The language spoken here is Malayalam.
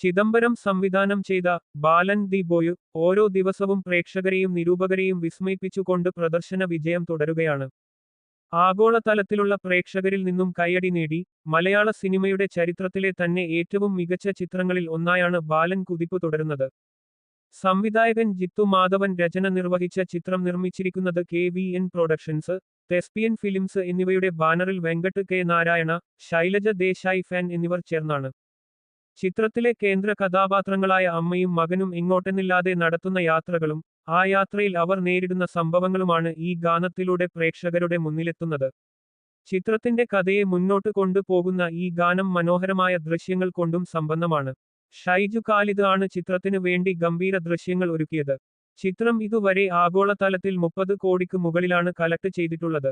ചിദംബരം സംവിധാനം ചെയ്ത ബാലൻ ദി ബോയ് ഓരോ ദിവസവും പ്രേക്ഷകരെയും നിരൂപകരെയും വിസ്മയിപ്പിച്ചുകൊണ്ട് പ്രദർശന വിജയം തുടരുകയാണ്. ആഗോളതലത്തിലുള്ള പ്രേക്ഷകരിൽ നിന്നും കയ്യടി നേടി മലയാള സിനിമയുടെ ചരിത്രത്തിലെ തന്നെ ഏറ്റവും മികച്ച ചിത്രങ്ങളിൽ ഒന്നായാണ് ബാലൻ കുതിപ്പ് തുടരുന്നത്. സംവിധായകൻ ജിത്തു മാധവൻ രചന നിർവഹിച്ച ചിത്രം നിർമ്മിച്ചിരിക്കുന്നത് KVN പ്രൊഡക്ഷൻസ്, തെസ്പിയൻ ഫിലിംസ് എന്നിവയുടെ ബാനറിൽ വെങ്കട്ട് കെ നാരായണ, ശൈലജ ദേശായി ഫാൻ എന്നിവർ ചേർന്നാണ്. ചിത്രത്തിലെ കേന്ദ്ര കഥാപാത്രങ്ങളായ അമ്മയും മകനും എങ്ങോട്ടെന്നില്ലാതെ നടത്തുന്ന യാത്രകളും ആ യാത്രയിൽ അവർ നേരിടുന്ന സംഭവങ്ങളുമാണ് ഈ ഗാനത്തിലൂടെ പ്രേക്ഷകരുടെ മുന്നിലെത്തുന്നത്. ചിത്രത്തിന്റെ കഥയെ മുന്നോട്ട് കൊണ്ടുപോകുന്ന ഈ ഗാനം മനോഹരമായ ദൃശ്യങ്ങൾ കൊണ്ടും സമ്പന്നമാണ്. ഷൈജു ഖാലിദ് ആണ് ചിത്രത്തിന് വേണ്ടി ഗംഭീര ദൃശ്യങ്ങൾ ഒരുക്കിയത്. ചിത്രം ഇതുവരെ ആഗോളതലത്തിൽ 30 കോടിക്ക് മുകളിലാണ് കളക്ട് ചെയ്തിട്ടുള്ളത്.